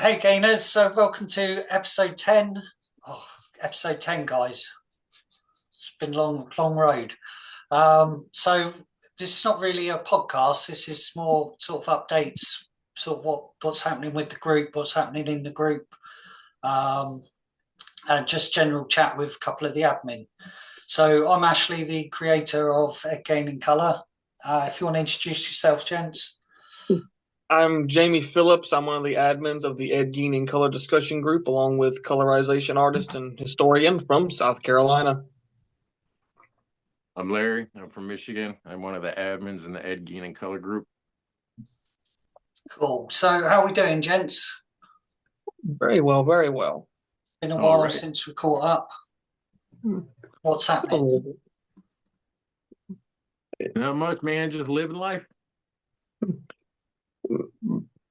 Hey gainers, so welcome to episode 10. Oh, episode 10, guys. It's been long road. So this is not really a podcast. This is more sort of updates, sort of what's happening with the group, what's happening in the group, um, and just general chat with a couple of the admin. So I'm Ashley, the creator of Ed Gain in Colour. If you want to introduce yourself, gents. I'm Jamie Phillips. I'm one of the admins of the Ed Gein in Color discussion group, along with colorization artist and historian from South Carolina. I'm Larry. I'm from Michigan. I'm one of the admins in the Ed Gein and Color group. Cool. So how are we doing, gents? Very well, very well. Been a All while right. since we caught up. Hmm. What's happening? Not much, man. Just living life.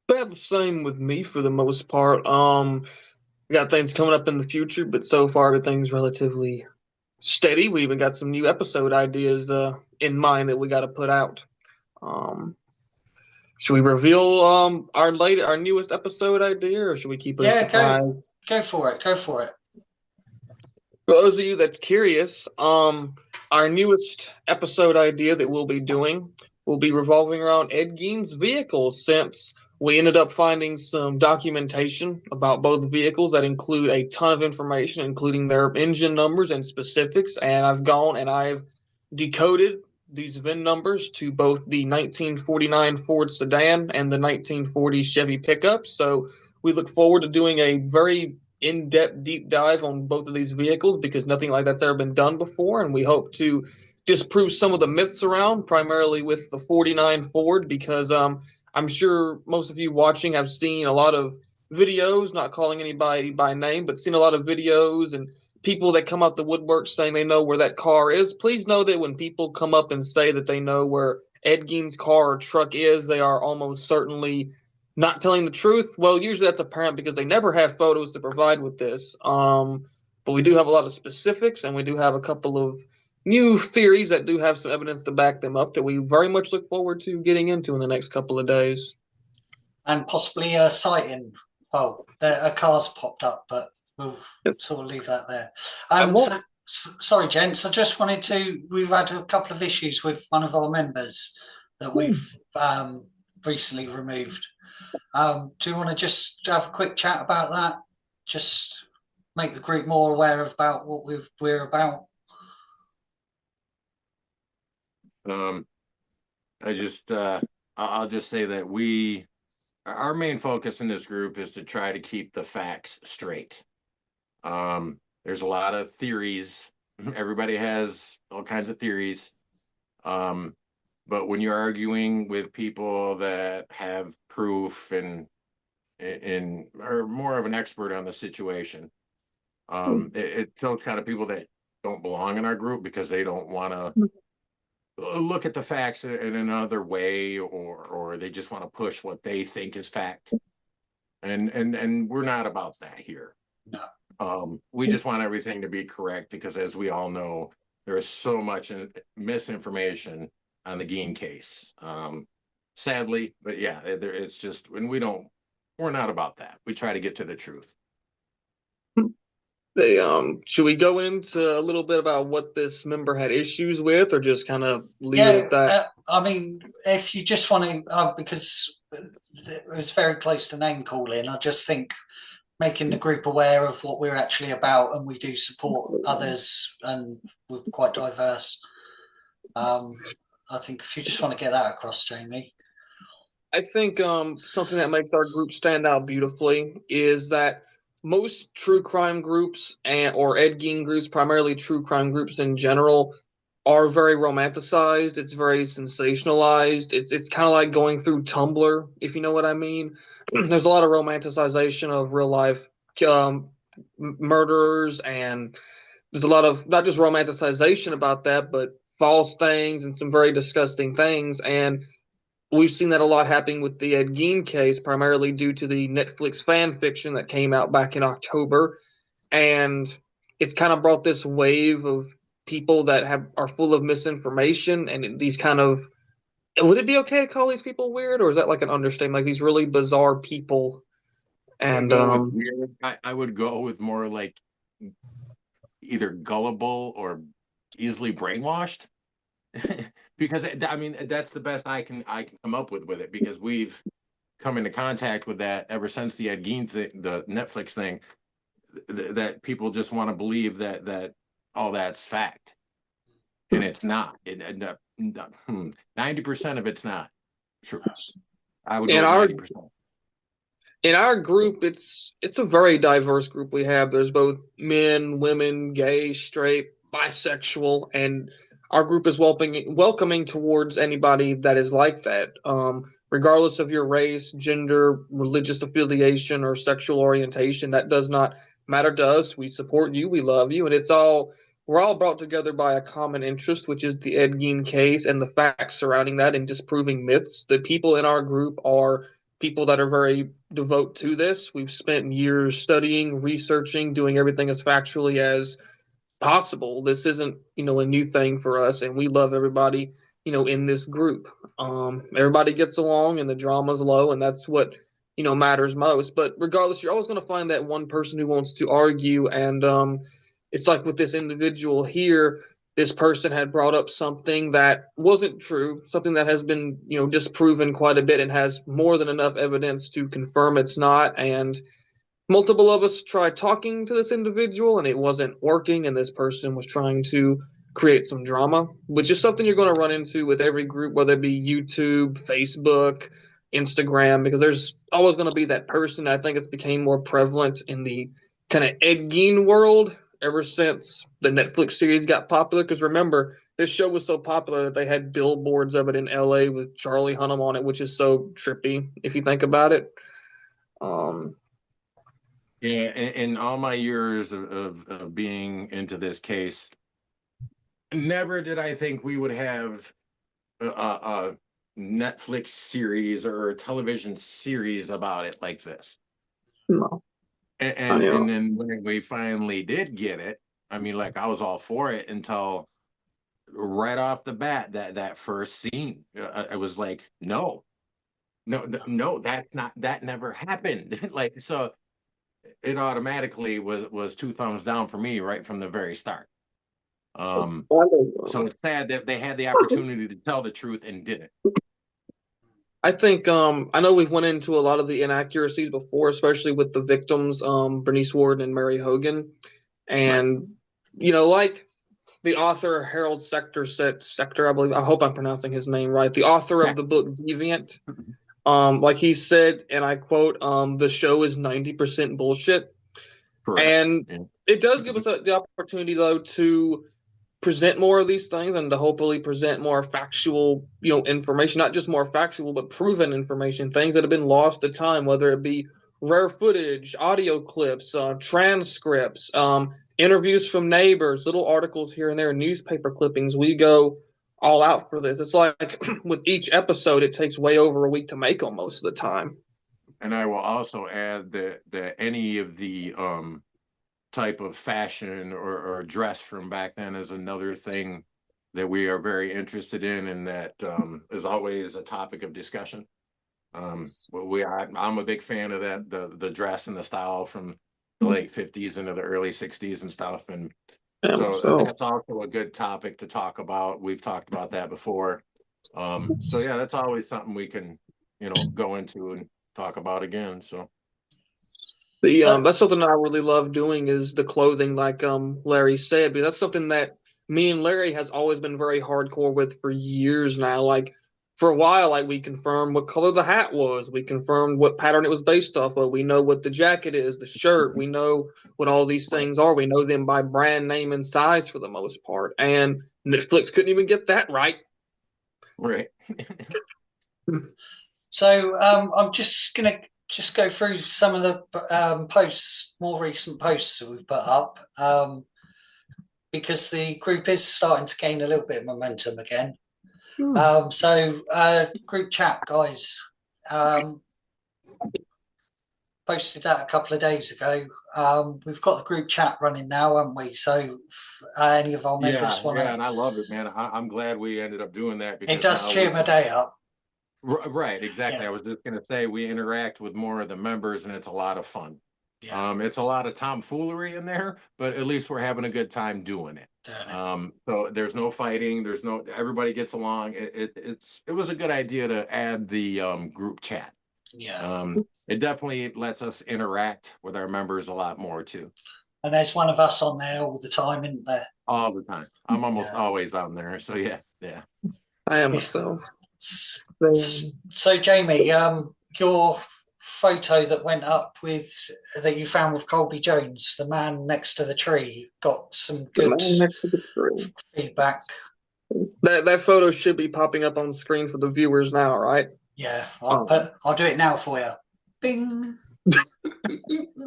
About the same with me for the most part. We got things coming up in the future, but so far everything's relatively steady. We even got some new episode ideas in mind that we got to put out. Um, should we reveal our newest episode idea, or should we keep it a Yeah, surprise? go for it. Go for it. For those of you that's curious, our newest episode idea that we'll be doing will be revolving around Ed Gein's vehicles, since we ended up finding some documentation about both vehicles that include a ton of information, including their engine numbers and specifics. And I've gone and I've decoded these VIN numbers to both the 1949 Ford sedan and the 1940 Chevy pickup. So we look forward to doing a very in-depth deep dive on both of these vehicles because nothing like that's ever been done before, and we hope to disprove some of the myths around, primarily with the 49 Ford, because I'm sure most of you watching have seen a lot of videos, not calling anybody by name, but seen a lot of videos and people that come out the woodwork saying they know where that car is. Please know that when people come up and say that they know where Ed Gein's car or truck is, they are almost certainly not telling the truth. Well, usually that's apparent because they never have photos to provide with this. But we do have a lot of specifics, and we do have a couple of new theories that do have some evidence to back them up that we very much look forward to getting into in the next couple of days. And possibly a sighting. Well, a car's popped up, but we'll Yes. sort of leave that there. I won't. Sorry, gents. I just wanted to. We've had a couple of issues with one of our members that we've recently removed. Do you want to just have a quick chat about that? Just make the group more aware about what we're about. Um, I'll just say that our main focus in this group is to try to keep the facts straight. There's a lot of theories. Everybody has all kinds of theories. But when you're arguing with people that have proof and are more of an expert on the situation, it's those kind of people that don't belong in our group because they don't want to look at the facts in another way, or they just want to push what they think is fact. And we're not about that here. No. We just want everything to be correct because, as we all know, there is so much misinformation on the Gein case. Sadly, but yeah, it's just, and we're not about that. We try to get to the truth. Should we go into a little bit about what this member had issues with, or just kind of leave it Yeah, at that? I mean, if you just want to, because it was very close to name calling, I just think making the group aware of what we're actually about, and we do support others, and we're quite diverse. I think if you just want to get that across, Jamie. I think something that makes our group stand out beautifully is that most true crime groups or Ed Gein groups, primarily true crime groups in general, are very romanticized. It's very sensationalized. It's kind of like going through Tumblr, if you know what I mean. There's a lot of romanticization of real life um, murderers, and there's a lot of not just romanticization about that, but false things and some very disgusting things. And we've seen that a lot happening with the Ed Gein case, primarily due to the Netflix fan fiction that came out back in October, and it's kind of brought this wave of people that are full of misinformation and these kind of. Would it be okay to call these people weird, or is that like an understatement? Like these really bizarre people And Go with weird. I would go with more like either gullible or easily brainwashed. Because I mean that's the best I can come up with it, because we've come into contact with that ever since the Ed Gein thing, the Netflix thing, that people just want to believe that all that's fact, and it's not. 90% of it's not true. I would go in with our 90%. in our group, it's a very diverse group we have. There's both men, women, gay, straight, bisexual, and our group is welcoming towards anybody that is like that, regardless of your race, gender, religious affiliation, or sexual orientation. That does not matter to us. We support you, we love you, and we're all brought together by a common interest, which is the Ed Gein case and the facts surrounding that and disproving myths. The people in our group are people that are very devote to this. We've spent years studying, researching, doing everything as factually as possible. This isn't, a new thing for us, and we love everybody, in this group. Everybody gets along, and the drama's low, and that's what, matters most. But regardless, you're always going to find that one person who wants to argue, and it's like with this individual here. This person had brought up something that wasn't true, something that has been, disproven quite a bit and has more than enough evidence to confirm it's not. And multiple of us tried talking to this individual and it wasn't working, and this person was trying to create some drama, which is something you're going to run into with every group, whether it be YouTube, Facebook, Instagram, because there's always going to be that person. I think it's became more prevalent in the kind of Ed Gein world ever since the Netflix series got popular. Because remember, this show was so popular that they had billboards of it in LA with Charlie Hunnam on it, which is so trippy if you think about it. Yeah, in all my years of being into this case, never did I think we would have a Netflix series or a television series about it like this. No. And then when we finally did get it, I mean, like I was all for it until right off the bat, that first scene, I was like, no, that never happened. Like, so it automatically was two thumbs down for me right from the very start. So it's sad that they had the opportunity to tell the truth and didn't. I think I know we've went into a lot of the inaccuracies before, especially with the victims, Bernice Ward and Mary Hogan, and like the author Harold Sector, I believe. I hope I'm pronouncing his name right. The author of the book Deviant, like he said, and I quote, "The show is 90% bullshit," Correct. And it does give us the opportunity though to present more of these things and to hopefully present more factual, information, not just more factual, but proven information, things that have been lost to time, whether it be rare footage, audio clips, transcripts, interviews from neighbors, little articles here and there, newspaper clippings. We go all out for this. It's like with each episode, it takes way over a week to make them most of the time. And I will also add that any of the type of fashion or dress from back then is another thing that we are very interested in, and that is always a topic of discussion. I'm a big fan of that, the dress and the style from the late 50s into the early 60s and stuff, and so that's also a good topic to talk about. We've talked about that before. So yeah, that's always something we can go into and talk about again. So that's something I really love doing is the clothing, like Larry said, because that's something that me and Larry has always been very hardcore with for years now. Like for a while, like we confirmed what color the hat was, we confirmed what pattern it was based off of. We know what the jacket is, the shirt. We know what all these things are. We know them by brand name and size for the most part. And Netflix couldn't even get that right. Right. So I'm just gonna go through some of the more recent posts that we've put up, because the group is starting to gain a little bit of momentum again. So group chat, guys, posted that a couple of days ago. We've got the group chat running now, haven't we? So if any of our members want to... and I love it, man. I'm glad we ended up doing that, because it does cheer my day up. Right, exactly. I Yeah, was just going to say we interact with more of the members, and it's a lot of fun. yeah, It's a lot of tomfoolery in there, but at least we're having a good time doing it. doing it. So there's no fighting. There's no everybody gets along. It was a good idea to add the group chat. Yeah. It definitely lets us interact with our members a lot more too. And there's one of us on there all the time, isn't there? All the time. I'm almost Yeah. always on there. So yeah, yeah. I am Yeah. myself. So Jamie, your photo that went up with that you found with Colby Jones, the man next to the tree, got some The good man next to the tree. feedback. That photo should be popping up on the screen for the viewers now, right? Yeah, Um, I'll do it now for you. Bing.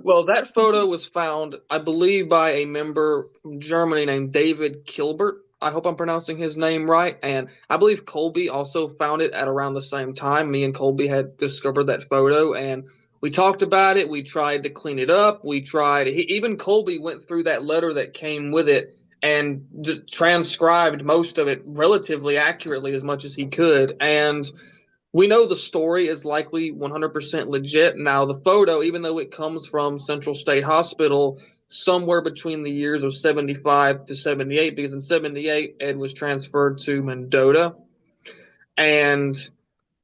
Well, that photo was found, I believe, by a member from Germany named David Kilbert. I hope I'm pronouncing his name right. And I believe Colby also found it at around the same time. Me and Colby had discovered that photo, and we talked about it. We tried to clean it up. Even Colby went through that letter that came with it and just transcribed most of it relatively accurately as much as he could. And we know the story is likely 100% legit. Now, the photo, even though it comes from Central State Hospital, somewhere between the years of 75 to 78, because in 78, Ed was transferred to Mendota. And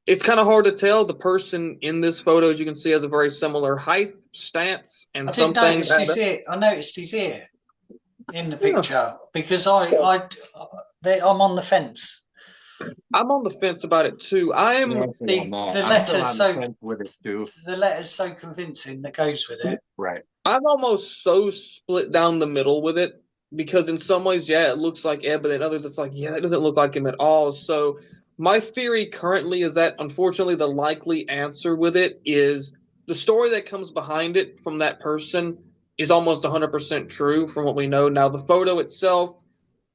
it's kind of hard to tell. The person in this photo, as you can see, has a very similar height, stance, and I some did things notice add his up. ear. I noticed his ear in the Yeah. picture because I'm on the fence. I'm on the fence about it too. The I'm still letter's on the so fence with it too. the letter's so convincing that goes with it. Right. I'm almost so split down the middle with it because in some ways, yeah, it looks like Ed, but in others, it's like, yeah, that doesn't look like him at all. So my theory currently is that unfortunately, the likely answer with it is the story that comes behind it from that person is almost 100% true from what we know. Now, the photo itself,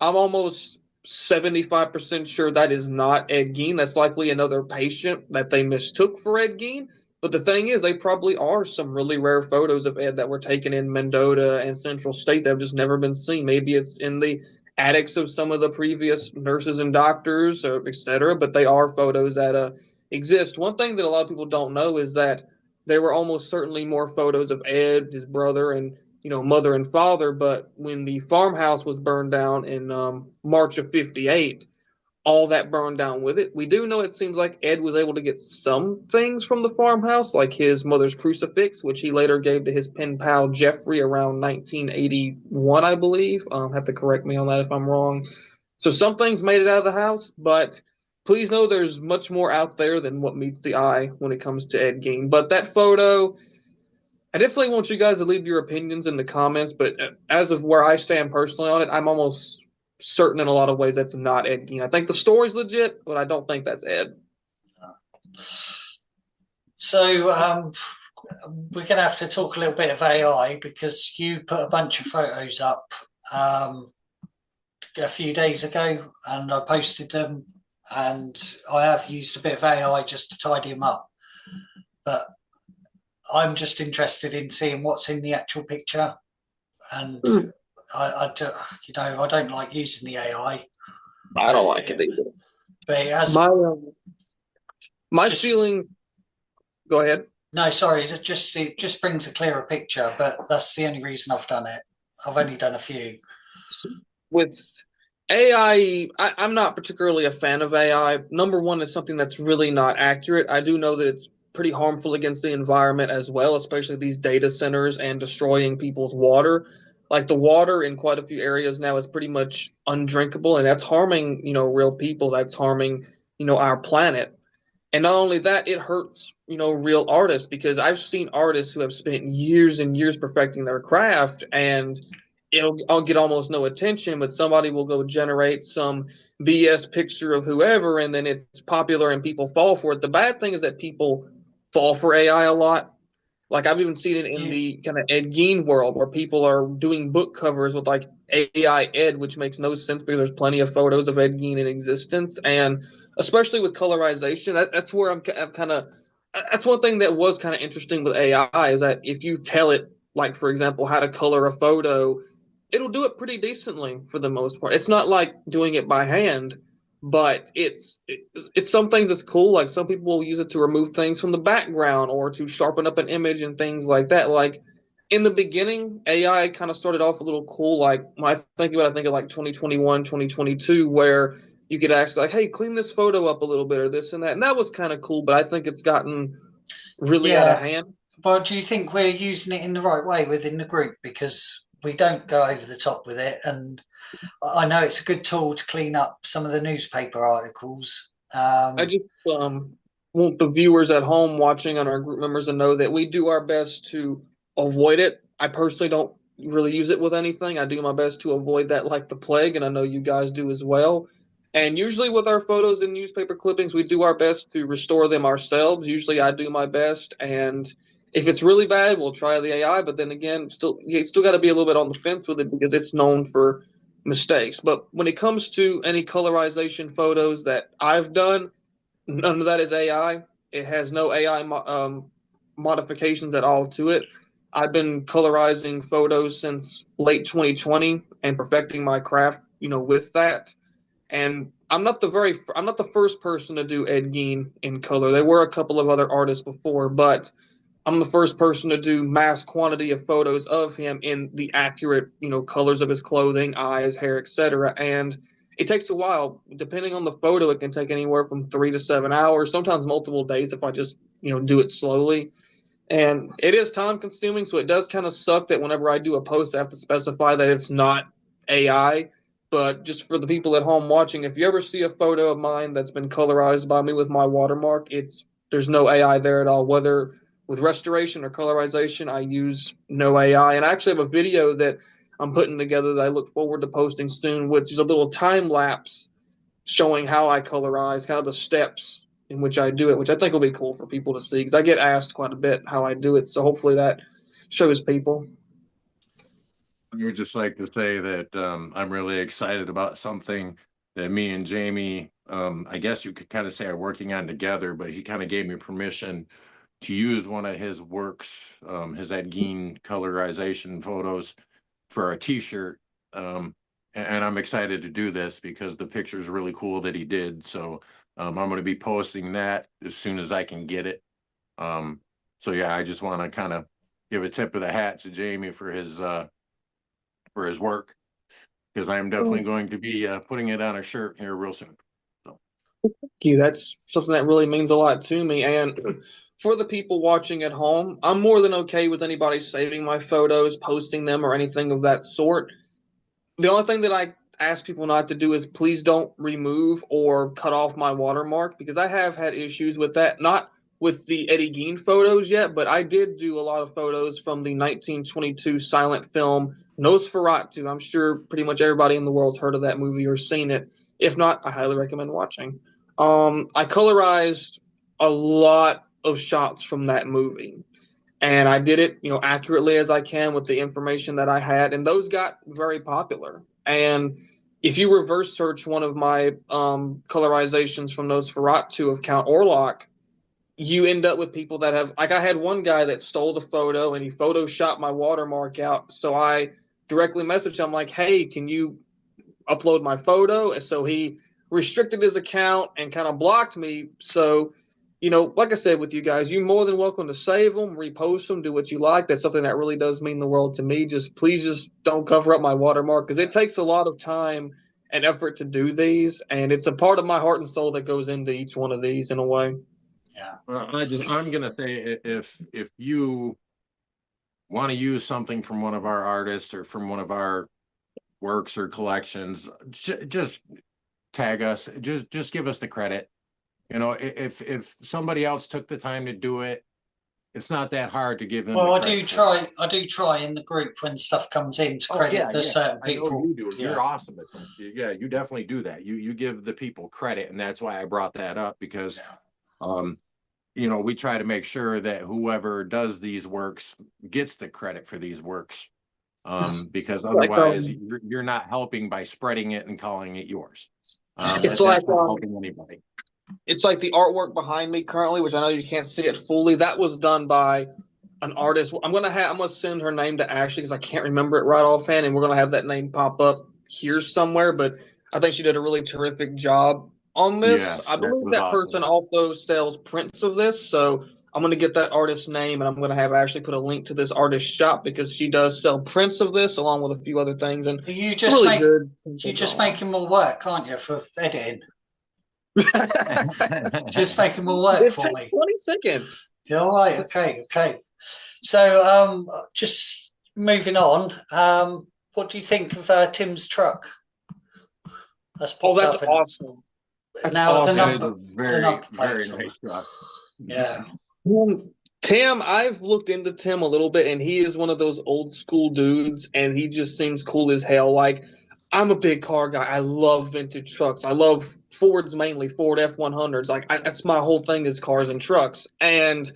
I'm almost 75% sure that is not Ed Gein. That's likely another patient that they mistook for Ed Gein. But the thing is, they probably are some really rare photos of Ed that were taken in Mendota and Central State that have just never been seen. Maybe it's in the attics of some of the previous nurses and doctors, or et cetera, but they are photos that exist. One thing that a lot of people don't know is that there were almost certainly more photos of Ed, his brother, and mother and father. But when the farmhouse was burned down in March of '58, all that burned down with it. We do know it seems like Ed was able to get some things from the farmhouse, like his mother's crucifix, which he later gave to his pen pal Jeffrey around 1981, I believe. Have to correct me on that if I'm wrong. So some things made it out of the house, but please know there's much more out there than what meets the eye when it comes to Ed Gein. But that photo, I definitely want you guys to leave your opinions in the comments, but as of where I stand personally on it, I'm almost certain in a lot of ways that's not Ed Gein. I think the story's legit, but I don't think that's Ed. So we're going to have to talk a little bit of AI because you put a bunch of photos up a few days ago, and I posted them, and I have used a bit of AI just to tidy them up. But I'm just interested in seeing what's in the actual picture, and I don't like using the AI. I don't like it either. But it has my just- feeling. Go ahead. no, sorry, it just brings a clearer picture. But that's the only reason I've done it. I've only done a few. With AI, I'm not particularly a fan of AI. Number one, is something that's really not accurate. I do know that it's pretty harmful against the environment as well, especially these data centers and destroying people's water. Like the water in quite a few areas now is pretty much undrinkable, and that's harming, real people. That's harming, our planet. And not only that, it hurts, real artists because I've seen artists who have spent years and years perfecting their craft and I'll get almost no attention, but somebody will go generate some BS picture of whoever and then it's popular and people fall for it. The bad thing is that people fall for AI a lot. Like I've even seen it in the kind of Ed Gein world where people are doing book covers with like AI Ed, which makes no sense because there's plenty of photos of Ed Gein in existence. And especially with colorization, that's where I'm kind of, that's one thing that was kind of interesting with AI is that if you tell it, like, for example, how to color a photo, it'll do it pretty decently for the most part. It's not like doing it by hand, but it's some things that's cool. Like some people will use it to remove things from the background or to sharpen up an image and things like that. Like in the beginning, AI kind of started off a little cool. Like when I think about it, I think of like 2021, 2022, where you could actually like, hey, clean this photo up a little bit or this and that. And that was kind of cool, but I think it's gotten really out of Yeah, hand. but do you think we're using it in the right way within the group? Because we don't go over the top with it, and I know it's a good tool to clean up some of the newspaper articles. I just want the viewers at home watching and our group members to know that we do our best to avoid it. I personally don't really use it with anything. I do my best to avoid that like the plague, and I know you guys do as well. And usually with our photos and newspaper clippings, we do our best to restore them ourselves. Usually I do my best, and if it's really bad, we'll try the AI. But then again, still you still got to be a little bit on the fence with it because it's known for mistakes. But when it comes to any colorization photos that I've done, none of that is AI. It has no AI modifications at all to it. I've been colorizing photos since late 2020 and perfecting my craft, with that. And I'm not the first person to do Ed Gein in color. There were a couple of other artists before, but I'm the first person to do mass quantity of photos of him in the accurate, colors of his clothing, eyes, hair, etc. And it takes a while. Depending on the photo, it can take anywhere from 3 to 7 hours, sometimes multiple days if I just, do it slowly. And it is time consuming, so it does kind of suck that whenever I do a post, I have to specify that it's not AI. But just for the people at home watching, if you ever see a photo of mine that's been colorized by me with my watermark, there's no AI there at all. Whether with restoration or colorization, I use no AI. And I actually have a video that I'm putting together that I look forward to posting soon, which is a little time lapse showing how I colorize, kind of the steps in which I do it, which I think will be cool for people to see because I get asked quite a bit how I do it. So hopefully that shows people. I would just like to say that I'm really excited about something that me and Jamie, I guess you could kind of say are working on together, but he kind of gave me permission to use one of his works, his Ed Gein colorization photos for a T-shirt. And I'm excited to do this because the picture is really cool that he did. So I'm going to be posting that as soon as I can get it. So yeah, I just want to kind of give a tip of the hat to Jamie for his work because I am definitely going to be putting it on a shirt here real soon. So. Thank you. That's something that really means a lot to me. And for the people watching at home, I'm more than okay with anybody saving my photos, posting them, or anything of that sort. The only thing that I ask people not to do is please don't remove or cut off my watermark because I have had issues with that. Not with the Eddie Gein photos yet, but I did do a lot of photos from the 1922 silent film Nosferatu. I'm sure pretty much everybody in the world's heard of that movie or seen it. If not, I highly recommend watching. I colorized a lot of shots from that movie. And I did it, accurately as I can with the information that I had, and those got very popular. And if you reverse search one of my colorizations from Nosferatu of Count Orlok, you end up with people that have, like, I had one guy that stole the photo and he photoshopped my watermark out. So I directly messaged him like, "Hey, can you upload my photo?" And so he restricted his account and kind of blocked me. So like I said with you guys, you're more than welcome to save them, repost them, do what you like. That's something that really does mean the world to me. Please don't cover up my watermark because it takes a lot of time and effort to do these, and it's a part of my heart and soul that goes into each one of these in a way. Yeah. Well, I'm gonna say if you want to use something from one of our artists or from one of our works or collections, just tag us. Just give us the credit. If somebody else took the time to do it, it's not that hard to give them. Well, the I credit do try in the group when stuff comes in to credit the certain people. I know you do. Yeah. You're awesome at that. Yeah, you definitely do that. You give the people credit, and that's why I brought that up because, we try to make sure that whoever does these works gets the credit for these works, because otherwise you're not helping by spreading it and calling it yours. It's that's not helping anybody. It's like the artwork behind me currently, which I know you can't see it fully. That was done by an artist. I'm gonna send her name to Ashley because I can't remember it right offhand, and we're gonna have that name pop up here somewhere. But I think she did a really terrific job on this. Yes, I that believe was that awesome. person also sells prints of this, so I'm going to get that artist's name and I'm going to have Ashley put a link to this artist's shop because she does sell prints of this along with a few other things and You it's just really make good. you just making more work, aren't you, for editing? Just making more work It for takes me. 20 seconds. All right, okay. So, just moving on. What do you think of Tim's truck? That's Oh, popped that's up in awesome. That's now awesome. That is a the very, number very plates on. nice truck. Yeah. Tim, I've looked into Tim a little bit, and he is one of those old school dudes, and he just seems cool as hell. Like, I'm a big car guy. I love vintage trucks. I love Fords mainly, Ford F100s. That's my whole thing is cars and trucks. And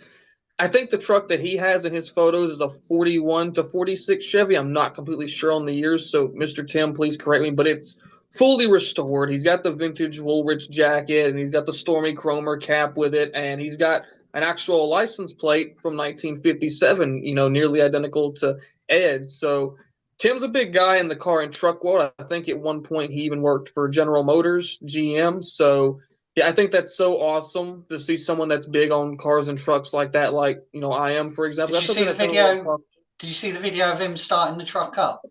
I think the truck that he has in his photos is a 41 to 46 Chevy. I'm not completely sure on the years, so Mr. Tim, please correct me, but it's fully restored. He's got the vintage Woolrich jacket, and he's got the Stormy Cromer cap with it, and he's got an actual license plate from 1957, nearly identical to Ed's. So Tim's a big guy in the car and truck world. I think at one point he even worked for General Motors, GM. So yeah, I think that's so awesome to see someone that's big on cars and trucks like that, like I am, for example. Did you That's see something the that doesn't really video? Did you see the video of him starting the truck up?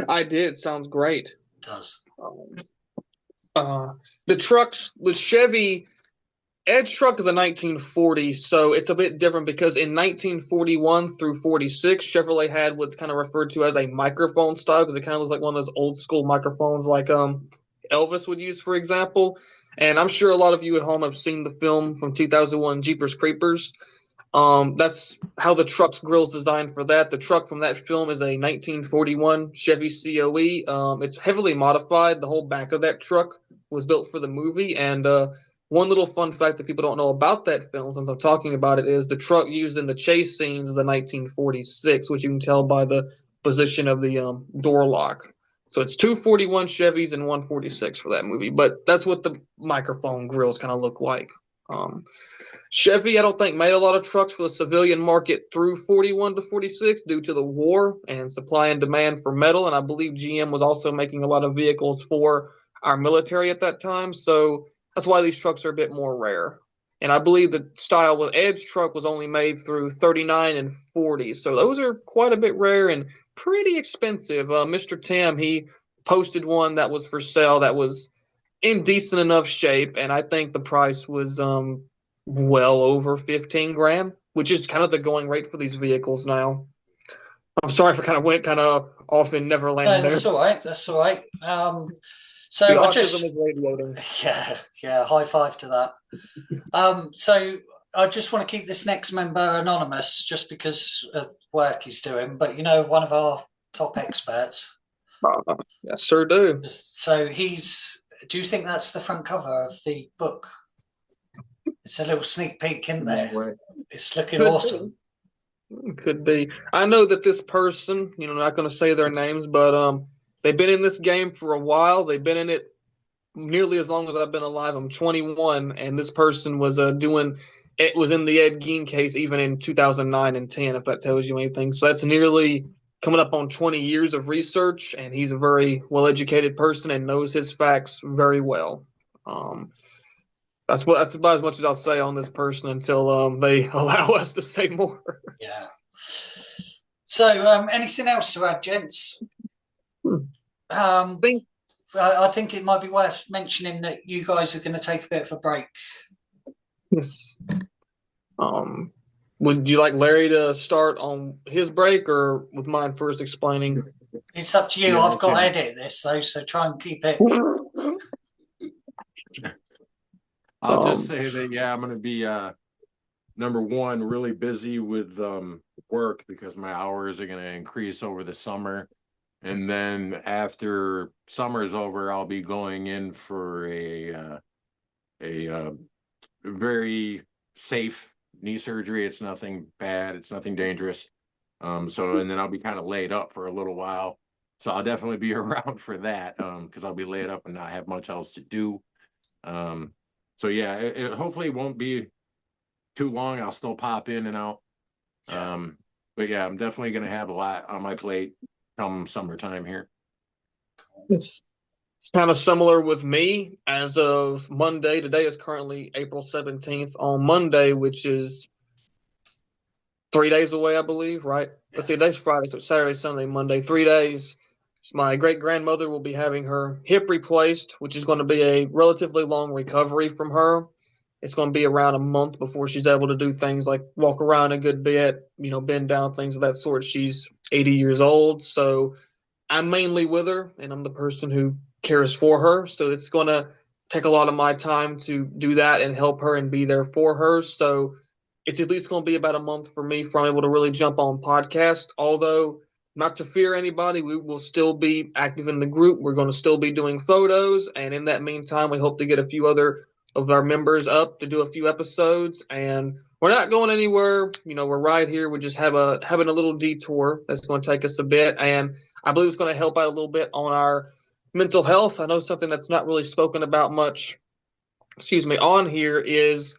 I did. Sounds great. It does. The trucks, the Chevy Edge truck is a 1940, so it's a bit different because in 1941 through 46, Chevrolet had what's kind of referred to as a microphone style because it kind of looks like one of those old school microphones like Elvis would use, for example. And I'm sure a lot of you at home have seen the film from 2001, Jeepers Creepers. That's how the truck's grill's designed for that. The truck from that film is a 1941 Chevy COE. It's heavily modified. The whole back of that truck was built for the movie. And one little fun fact that people don't know about that film, since I'm talking about it, is the truck used in the chase scenes is a 1946, which you can tell by the position of the door lock. So it's two 41 Chevys and one 46 for that movie. But that's what the microphone grills kind of look like. Chevy, I don't think, made a lot of trucks for the civilian market through 41 to 46 due to the war and supply and demand for metal. And I believe GM was also making a lot of vehicles for our military at that time. So that's why these trucks are a bit more rare. And I believe the style with Edge truck was only made through 39 and 40. So those are quite a bit rare and pretty expensive. Mr. Tim, he posted one that was for sale that was in decent enough shape. And I think the price was well over 15 grand, which is kind of the going rate for these vehicles now. I'm sorry if I kind of went kind of off in Neverland No, there. that's all right. That's all right. So The I autism just is radiating. yeah, high five to that. So I just want to keep this next member anonymous just because of work he's doing, but one of our top experts. Yes, sir, do. So do you think that's the front cover of the book? It's a little sneak peek in there. It's looking awesome. Could be. I know that this person, not going to say their names, but they've been in this game for a while. They've been in it nearly as long as I've been alive. I'm 21, and this person was doing it was in the Ed Gein case even in 2009 and 10, if that tells you anything. So that's nearly coming up on 20 years of research, and he's a very well-educated person and knows his facts very well. That's about as much as I'll say on this person until they allow us to say more. Yeah. So, anything else to add, gents? I think it might be worth mentioning that you guys are going to take a bit of a break. Yes. Would you like Larry to start on his break or with mine first explaining? It's up to you. I've got to edit this though, so try and keep it. I'll just say that I'm going to be number one, really busy with work because my hours are going to increase over the summer. And then after summer's over, I'll be going in for a very safe knee surgery. It's nothing bad. It's nothing dangerous. And then I'll be kind of laid up for a little while. So I'll definitely be around for that because I'll be laid up and not have much else to do. So yeah, it hopefully won't be too long. I'll still pop in and out. But yeah, I'm definitely going to have a lot on my plate come summertime here. It's kind of similar with me as of Monday. Today is currently April 17th. On Monday, which is 3 days away, I believe, right? Let's see, today's Friday, so Saturday, Sunday, Monday, 3 days. My great grandmother will be having her hip replaced, which is going to be a relatively long recovery from her. It's going to be around a month before she's able to do things like walk around a good bit, bend down, things of that sort. She's 80 years old, so I'm mainly with her, and I'm the person who cares for her. So it's going to take a lot of my time to do that and help her and be there for her. So it's at least going to be about a month for me before I'm able to really jump on podcast. Although, not to fear anybody, we will still be active in the group. We're going to still be doing photos. And in that meantime, we hope to get a few other of our members up to do a few episodes. And we're not going anywhere. We're right here. We just having a little detour that's going to take us a bit. And I believe it's going to help out a little bit on our mental health. I know something that's not really spoken about much, on here is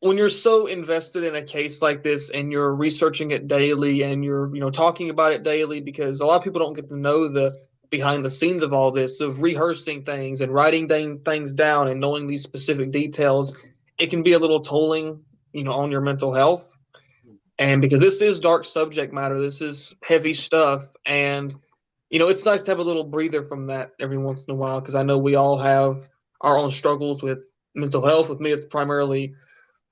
when you're so invested in a case like this and you're researching it daily and you're, talking about it daily, because a lot of people don't get to know the behind the scenes of all this, of rehearsing things and writing things down and knowing these specific details, it can be a little tolling, on your mental health. And because this is dark subject matter, this is heavy stuff. And, it's nice to have a little breather from that every once in a while, because I know we all have our own struggles with mental health. With me, it's primarily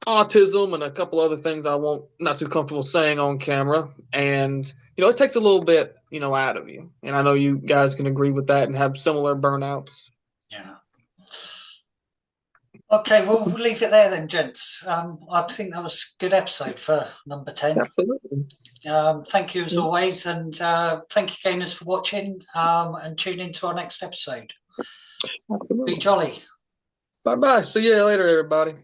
autism and a couple other things not too comfortable saying on camera. And, it takes a little bit, out of you. And I know you guys can agree with that and have similar burnouts. Yeah. Okay, well, we'll leave it there then, gents. I think that was a good episode for number 10. Absolutely. Thank you as always, and thank you, gamers, for watching, and tune into our next episode. Absolutely. Be jolly. Bye-bye. See you later, everybody.